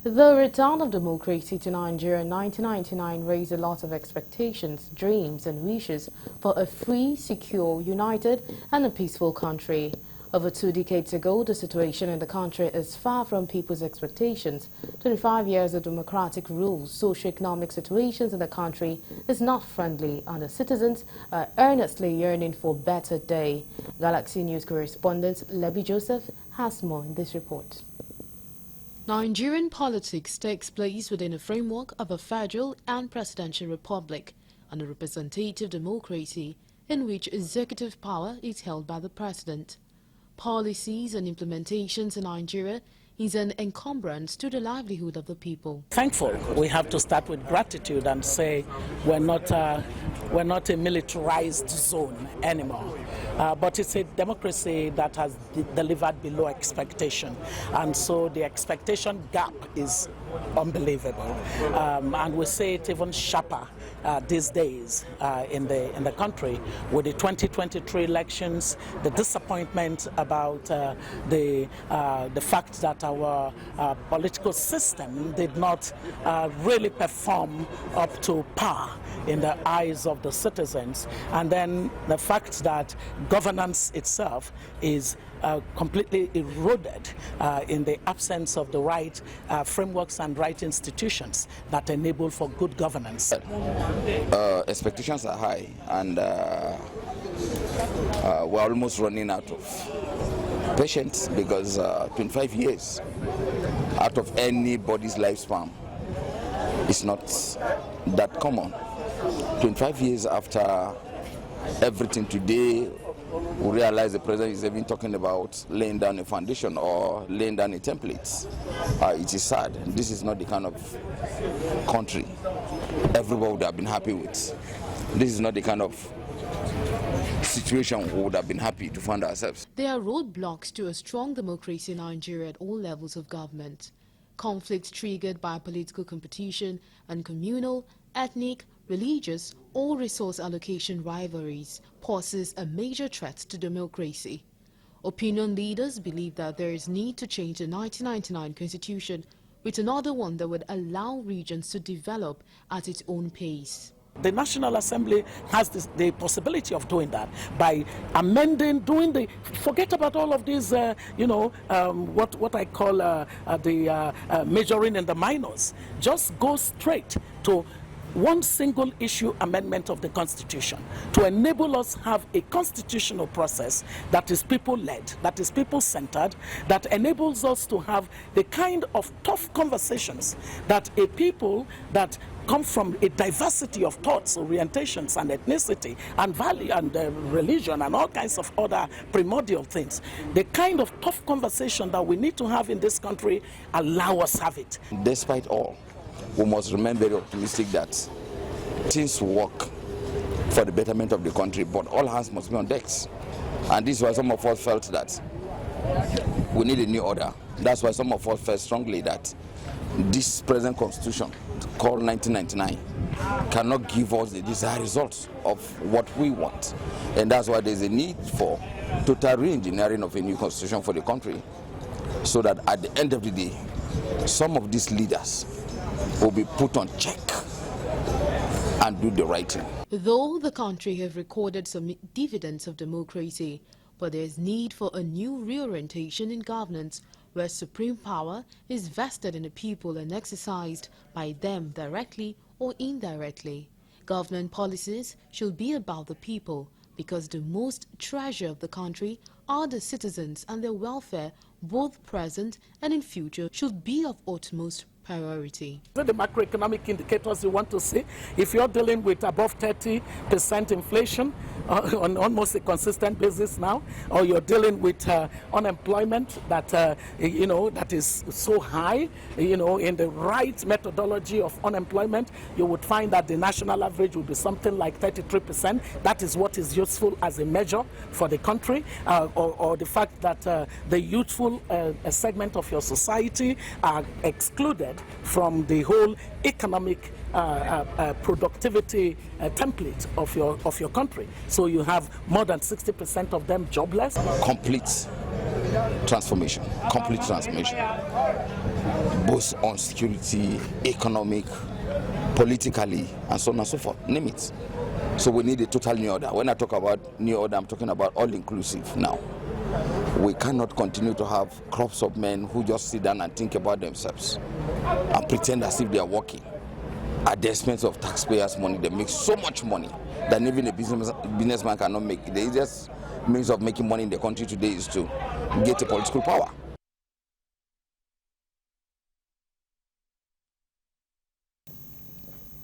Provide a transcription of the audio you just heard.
The return of democracy to Nigeria in 1999 raised a lot of expectations, dreams and wishes for a free, secure, united and a peaceful country. Over 2 decades ago, the situation in the country is far from people's expectations. 25 years of democratic rule, socio-economic situations in the country is not friendly and the citizens are earnestly yearning for a better day. Galaxy News correspondent Lebby Joseph has more in this report. Nigerian politics takes place within a framework of a federal and presidential republic and a representative democracy in which executive power is held by the president. Policies and implementations in Nigeria is an encumbrance to the livelihood of the people. Thankful. We have to start with gratitude and say we're not a militarized zone anymore. But it's a democracy that has delivered below expectation. And so the expectation gap is unbelievable. And we see it even sharper these days in the country with the 2023 elections, the disappointment about the fact that our political system did not really perform up to par in the eyes of the citizens, and then the fact that governance itself is completely eroded in the absence of the right frameworks and right institutions that enable for good governance. Expectations are high, and we're almost running out of patience because 25 years out of anybody's lifespan is not that common. 25 years after everything today, we realize the president is even talking about laying down a foundation or laying down a template. It is sad. This is not the kind of country everybody would have been happy with. This is not the kind of situation we would have been happy to find ourselves. There are roadblocks to a strong democracy in Nigeria at all levels of government. Conflicts triggered by political competition and communal, ethnic, religious or resource allocation rivalries poses a major threat to democracy. Opinion leaders believe that there is need to change the 1999 constitution with another one that would allow regions to develop at its own pace. The National Assembly has the possibility of doing that by amending, forget about all of these, what I call the majoring in the minors. Just go straight to one single issue amendment of the Constitution to enable us have a constitutional process that is people-led, that is people-centered, that enables us to have the kind of tough conversations that a people that come from a diversity of thoughts, orientations, and ethnicity, and value, and religion, and all kinds of other primordial things. The kind of tough conversation that we need to have in this country, allow us have it. Despite all, we must remain very optimistic that things work for the betterment of the country, but all hands must be on decks. And this is why some of us felt that we need a new order. That's why some of us felt strongly that this present constitution, called 1999, cannot give us the desired results of what we want. And that's why there's a need for total re-engineering of a new constitution for the country, so that at the end of the day, some of these leaders will be put on check and do the right thing. Though the country have recorded some dividends of democracy, but there is need for a new reorientation in governance where supreme power is vested in the people and exercised by them directly or indirectly. Government policies should be about the people because the most treasure of the country are the citizens, and their welfare, both present and in future, should be of utmost priority. The macroeconomic indicators you want to see, if you're dealing with above 30% inflation on almost a consistent basis now, or you're dealing with unemployment that that is so high, in the right methodology of unemployment, you would find that the national average would be something like 33%. That is what is useful as a measure for the country, or the fact that the youthful segment of your society are excluded from the whole economic productivity template of your country. So you have more than 60% of them jobless. Complete transformation. both on security, economic, politically, and so on and so forth. Name it. So we need a total new order. When I talk about new order, I'm talking about all-inclusive now. We cannot continue to have crops of men who just sit down and think about themselves and pretend as if they are working at the expense of taxpayers' money. They make so much money that even a businessman cannot make. The easiest means of making money in the country today is to get a political power.